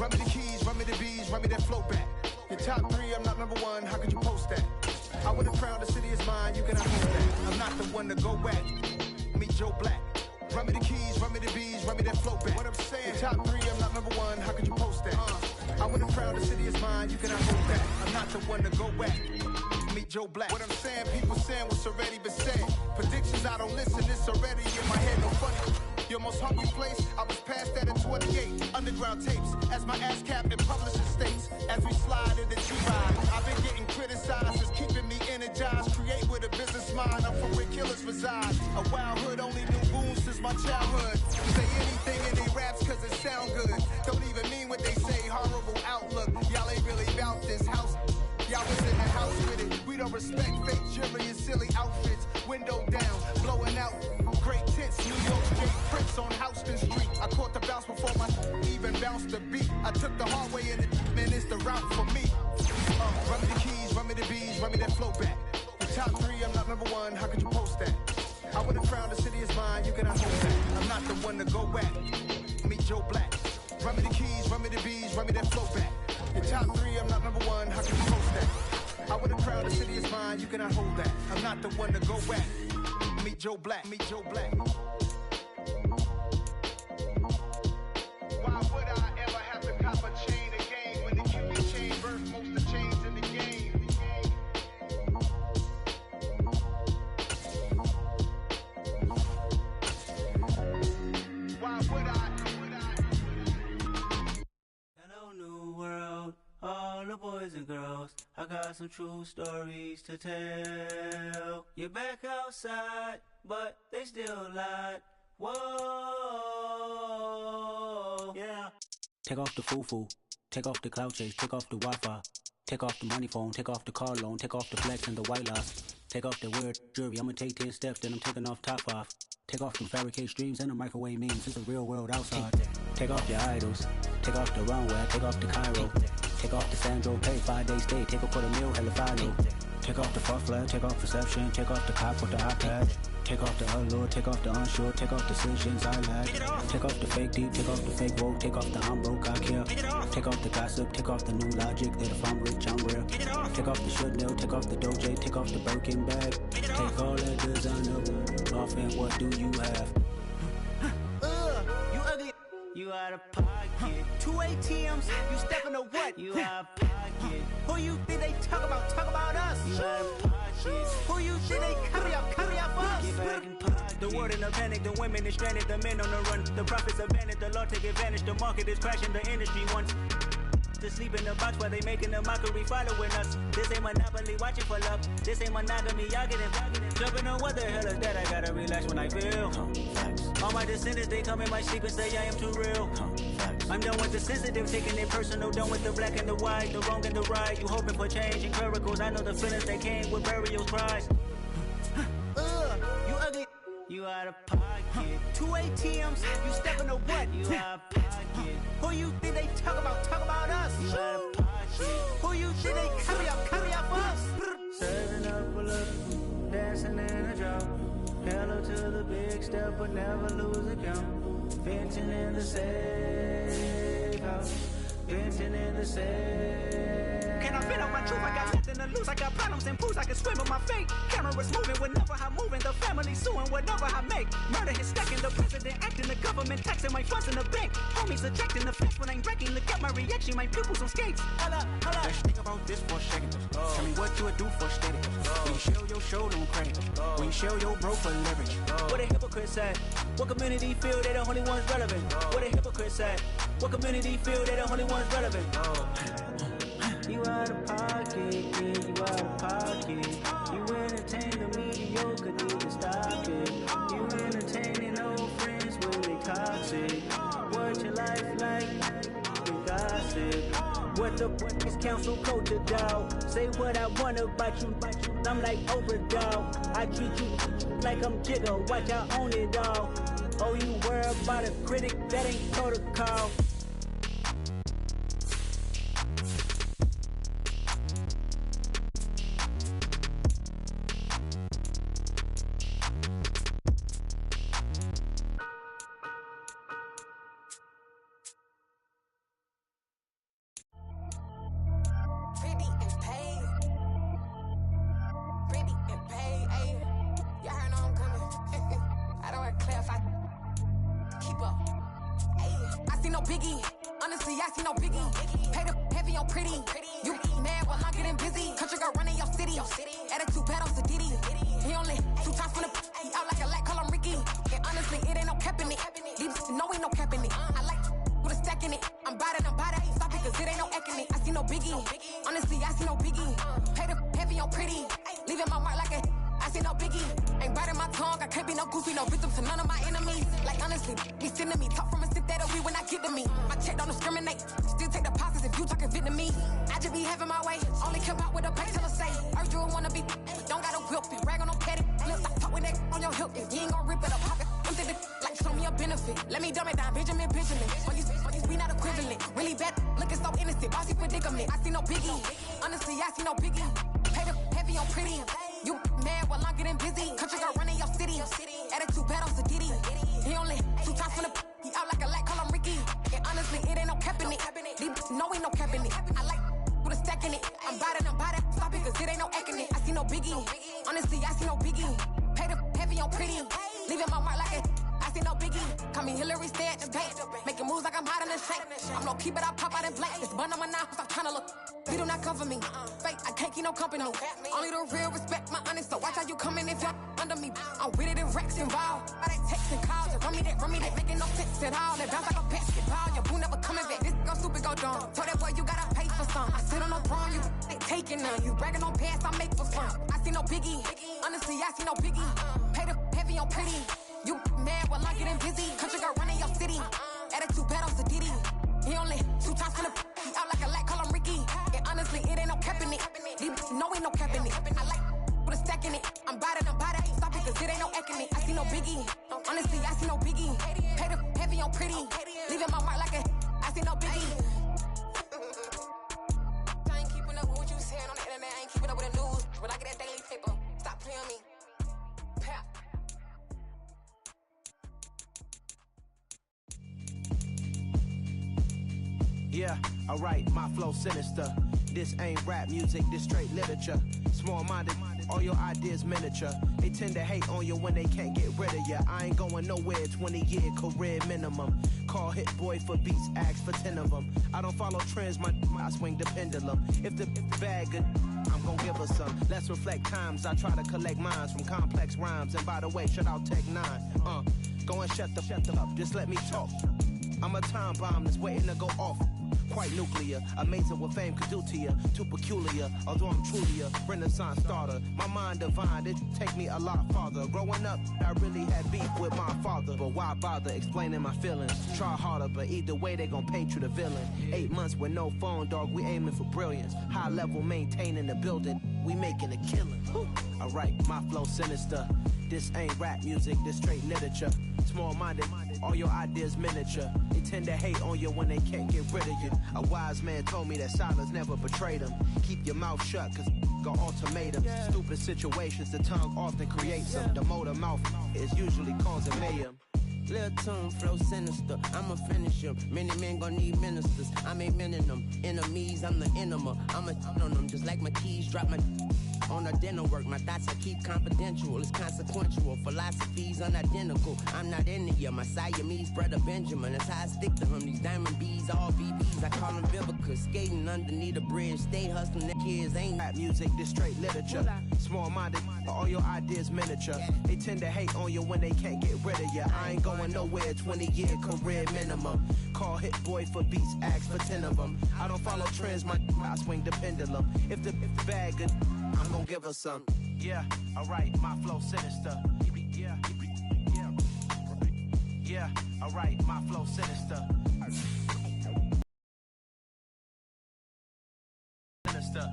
Run me the keys, run me the bees, run me that flow back. Your top 3, I'm not number 1, how could you post that? I would have crowned the city is mine, you cannot hold that. I'm not the one to go at. Meet Joe Black. Run me the keys, run me the bees, run me that flow back. What I'm saying, your top 3, I'm not number 1, how could you post that? I would have crowned the city is mine, you cannot hold that. I'm not the one to go at. Meet Joe Black. What I'm saying, people saying what's already been said. Predictions, I don't listen, it's already in my head, no funny. Your most hungry place, I was past that in 28. Underground tapes, as my ass cap in publishing states. As we slide in the G-Ride, I've been getting criticized, it's keeping me energized. Create with a business mind, I'm from where killers reside. A wild hood, only knew goons since my childhood. Say anything in they raps cause it sound good. Don't even mean what they say, horrible outlook. Y'all ain't really about this house. before my even bounced the beat. I took the hard way and it's the route for me. Run me the keys, run me the bees, run me that flow back. The top 3, I'm not number 1, how could you post that? I would have crowned the city is mine, you cannot hold that. I'm not the one to go back. Meet Joe Black. Run me the keys, run me the bees, run me that flow back. The top 3, I'm not number 1, how can you post that? I would have crowned the city is mine, you cannot hold that. I'm not the one to go back. Meet Joe Black, meet Joe Black. Why would I ever have to cop a chain again when the Cuban chain birthed most of the chains in the game? Why would I?
Hello, new world, all the boys and girls. I got some true stories to tell. You're back outside, but they still lied. Whoa, yeah. Take off the foo-foo, take off the cloud chase, take off the Wi-Fi, take off the money phone, take off the car loan, take off the flex and the white loss. Take off the weird jewelry, I'ma take 10 steps, then I'm taking off top 5. Take off them fabricate streams and the microwave memes, it's the real world outside. Take off your idols, take off the runway, take off the Cairo. Take off the Sandro, pay 5 days stay, take a $250,000, hella final. Take off the far flag, take off perception, take off the cop with the iPad. Take off the allure, take off the unsure, take off decisions I lack. Take off the fake deep, take off the fake woke, take off the I'm broke, I care. Take off the gossip, take off the new logic that if I'm rich, I'm rare. Take off the Chanel, take off the Doja, take off the Birkin bag. Take all that designer off and what do you have? You ugly. You out of pocket. 2 ATMs, you stepping to what? You out of pocket. Who you think they talk about? Talk about us. You out of pocket. Who you think they carry out for us? Get back in pocket. The world in a panic, the women is stranded, the men on the run. The profits abandoned, the law take advantage. The market is crashing, the industry wants to sleep in the box while they making a mockery following us. This ain't Monopoly, watching for love. This ain't monogamy, y'all getting jumping on what the hell is that? I gotta relax when I feel. All my descendants, they come in my sleep and say I am too real. I'm done with the sensitive, taking it personal. Done with the black and the white, the wrong and the right. You hoping for change and miracles. I know the feelings that came with burial cries. You ugly. You out of pocket. 2 ATMs, you stepping to what? You out of pocket. Who you think they talk about? Talk about us. You out of pocket. Who you think they carry out for us? Serving up a look, dancing in a drop. Hello to the big step, but never lose a count. Venting in the safe house. Venting in the safe. Can I fit out my truth? I got nothing to lose. I got problems and proofs. I can swim with my fate. Cameras moving whenever I'm moving. The family suing whatever I make. Murder is stacking. The president acting. The government taxing my funds in the bank. Homies ejecting the fence when I'm wrecking. Look at my reaction. My pupils on skates. Hold up. Let's think about this for a second. Tell me what you would do for steady. When you show your show, don't credit. When you show your bro for leverage. What a hypocrite said. What community feel they the only ones relevant? What a hypocrite said. What community feel they the only ones relevant? You out of pocket, yeah, you out of pocket. You entertain the mediocre, need to stop it. You entertaining old friends when they toxic. What your life like? You gossip. What the is council culture, dog? Say what I want about you, I'm like overdog. I treat you like I'm Jigga, watch I own it all. Oh, you worry about a critic, that ain't protocol.
Let me dumb it down, Benjamin. When you equivalent. Really bad, looking so innocent. Bossy predicament. I see no biggie. Honestly, I see no biggie. Paid up heavy on pretty. You mad while I'm getting busy. Country girl running your city. Attitude bad on Sadiddy. He only 2 times from the he out like a light, call him Ricky. And honestly, it ain't no cap in it. These no ain't no cap in it. I like with a stack in it. I'm bout it. Stop it, cause it ain't no acting it. I see no biggie. Honestly, I see no biggie. Paid up heavy on pretty. Leaving my mark like a I see no biggie. Call me Hillary, stay at the bank. Making moves like I'm hot in the shank. I'm low key, but I pop out in blank. It's bun on my knife, stop trying to look. They do not come for me. Fake, I can't keep no company. Only the real respect my honest. So watch how you come in if you're under me. I'm with it in Rex involved. I they texting calls and run me that. Making no sense at all. They bounce like a basketball. Your boo never coming back. This go stupid, go dumb. Told that boy you gotta pay for some. I sit on no throne, you ain't taking none. You bragging on pants, I make for fun. I see no biggie. Honestly, I see no biggie. Paid up heavy on pretty. You mad while I'm getting busy. Country girl running your city. Attitude bad on Sadiddy. He only 2 times from the he out like a light, call him Ricky. And honestly, it ain't no cap in it. These no ain't no cap in it. I like with a stack in it. I'm bout it. Stop it, cause it ain't no acting it. I see no biggie. Honestly, I see no biggie. Paid up heavy on pretty. Leaving my mark like a I see no biggie. I ain't keeping up with what you saying on the internet. I ain't keeping up with the news. When I get that daily paper, stop playing me. Pap.
Yeah, alright, my flow sinister. This ain't rap music, this straight literature. Small-minded, all your ideas miniature. They tend to hate on you when they can't get rid of you. I ain't going nowhere, 20-year career minimum. Call Hit Boy for beats, ask for 10 of them. I don't follow trends, I swing the pendulum. If the bag good, I'm gon' give her some. Let's reflect times, I try to collect minds from complex rhymes. And by the way, shout out Tech 9. Go and shut the up, just let me talk. I'm a time bomb that's waiting to go off. Quite nuclear, amazing what fame could do to you. Too peculiar, although I'm truly a renaissance starter. My mind divine, it take me a lot farther. Growing up, I really had beef with my father. But why bother explaining my feelings? Try harder, but either way they gon' paint you the villain. 8 months with no phone, dog, we aiming for brilliance. High level maintaining the building, we making a killing. Alright, my flow sinister. This ain't rap music, this straight literature. Small-minded, all your ideas miniature. They tend to hate on you when they can't get rid of you. A wise man told me that silence never betrayed him. Keep your mouth shut, cause got ultimatums. Stupid situations, the tongue often creates them. The motor mouth is usually causing mayhem.
Lil' tune, flow sinister, I'ma finish him. Many men gon' need ministers, I'm aiming them. Enemies, I'm the enema, I'ma on them. Just like my keys, drop my on a dinner work. My thoughts I keep confidential, it's consequential. Philosophies unidentical, I'm not into you. My Siamese brother Benjamin, that's how I stick to him. These diamond bees, all BBs, I call them Vivica. Skating underneath a bridge, stay hustling, the kids ain't rap
music, this straight literature. Small-minded, all your ideas miniature. They tend to hate on you when they can't get rid of you. I ain't going nowhere, 20-year career minimum. Call Hit Boy for beats, ask for 10 of them. I don't follow trends, I swing the pendulum. If the bag good, I'm gon' give her some. Yeah, alright, my flow sinister. Yeah, alright, my flow sinister.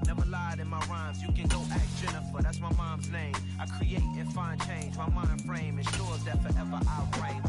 Never lied in my rhymes, you can go ask Jennifer, that's my mom's name. I create and find change, my mind frame ensures that forever I'll reign.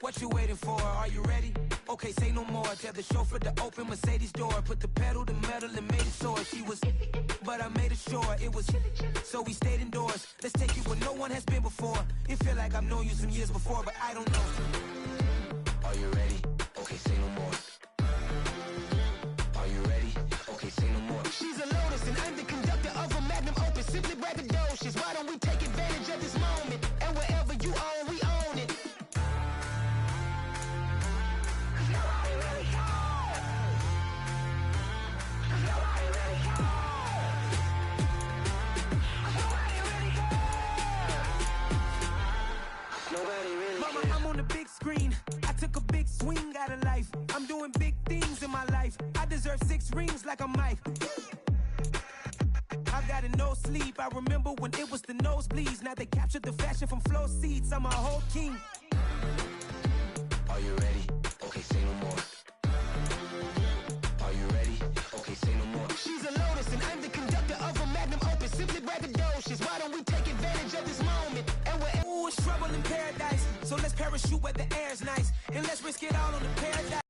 What you waiting for? Are you ready? Okay, say no more. Tell the chauffeur to open Mercedes door. Put the pedal to metal and made it soar. She was, but I made it sure it was. So we stayed indoors. Let's take you where no one has been before. It feel like I've known you some years before, but I don't know. Are you ready? Okay, say no more. Are you ready? Okay, say no more. She's a Lotus and I'm the conductor of a magnum opus. Simply braggadocious. Why don't we take advantage of this moment? And wherever you own, we own it. Mama, I'm on the big screen. I took a big swing out of life. I'm doing big things in my life. I deserve 6 rings like a Mike. I've got no sleep. I remember when it was the nosebleeds. Now they captured the fashion from flow seats. I'm a whole king. parachute where the air's nice. And let's risk it all on the paradise.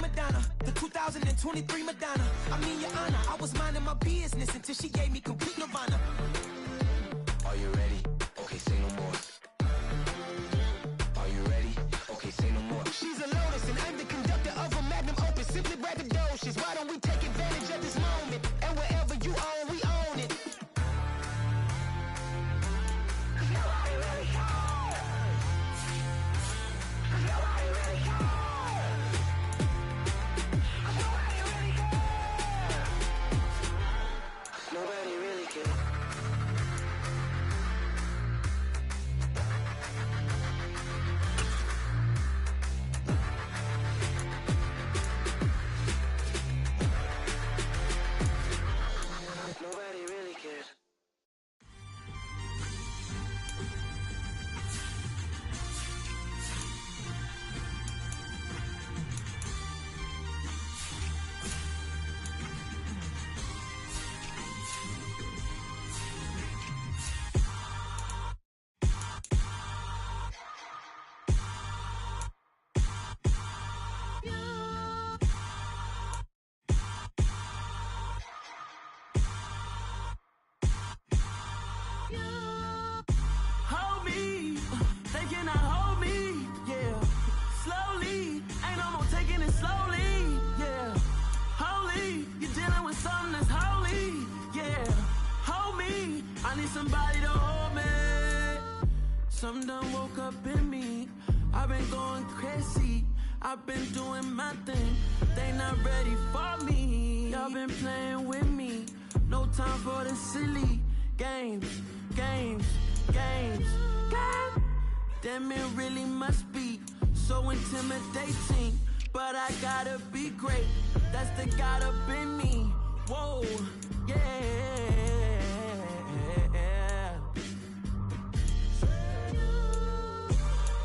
Madonna, the 2023 Madonna. I mean, Your Honor, I was minding my business until she gave me complete nirvana.
Are you ready? Okay, say no more. Are you ready? Okay, say no more.
She's a lotus and I'm the conductor of a magnum opus. Simply braggadocious. Why don't we take advantage of this moment? And wherever you own, we own it. Nobody really cares. Nobody really cares. Nobody really cares.
Nobody really cares. Nobody really cares.
Hold me, they cannot hold me, yeah. Slowly, ain't no more taking it slowly, yeah. Holy, you're dealing with something that's holy, yeah. Hold me, I need somebody to hold me. Something done woke up in me, I've been going crazy. I've been doing my thing, they not ready for me. Y'all been playing with me, no time for the silly games, games, games, games. Damn, it really must be so intimidating, but I gotta be great, that's the God up in me. Whoa, yeah.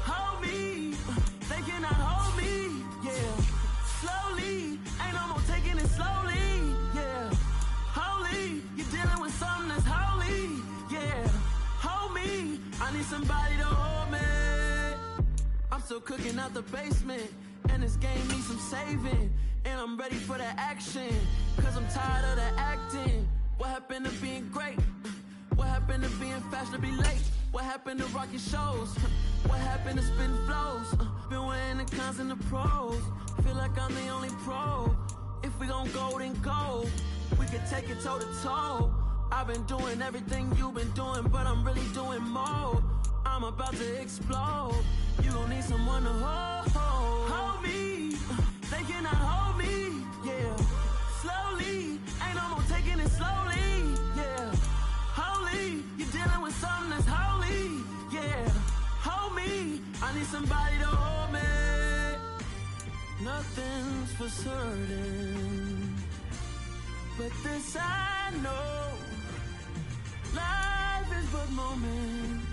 Hold me, they cannot hold me, yeah. Slowly, ain't no more taking it slowly, yeah. Holy, you're dealing with something that's holy, yeah. Hold me, I need somebody to hold me. I'm still cooking out the basement, and this game needs some saving. And I'm ready for the action, cause I'm tired of the acting. What happened to being great? What happened to being fashionably late? What happened to rocking shows? What happened to spitting flows? Been weighing the cons and the pros. Feel like I'm the only pro. If we gon' go, then go. We could take it toe to toe. I've been doing everything you've been doing, but I'm really doing more. I'm about to explode. You gon' need someone to hold. Hold me, they cannot hold me, yeah. Slowly, ain't no more taking it slowly, yeah. Holy, you're dealing with something that's holy, yeah. Hold me, I need somebody to hold me. Nothing's for certain, but this I know. Life is but moments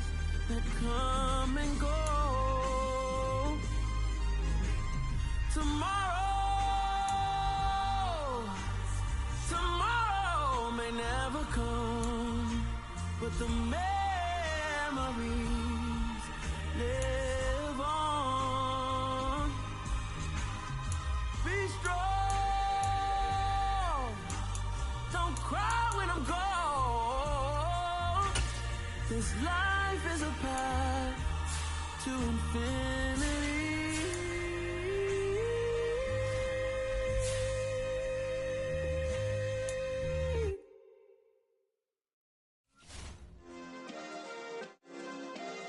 that come and go. Tomorrow may never come, but the memories live on. Be strong, don't cry when I'm gone. This life is a path to infinity.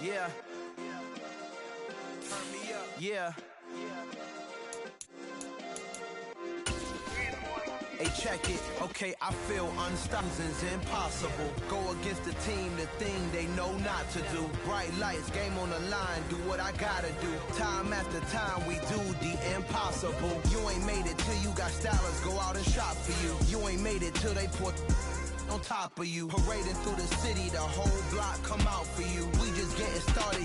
Yeah. Turn me up. Yeah. Hey, check it. Okay, I feel unstoppable is impossible. Go against the team, the thing they know not to do. Bright lights, game on the line, do what I gotta do. Time after time, we do the impossible. You ain't made it till you got stylers, go out and shop for you. You ain't made it till they put on top of you. Parading through the city, the whole block come out for you. We just getting started.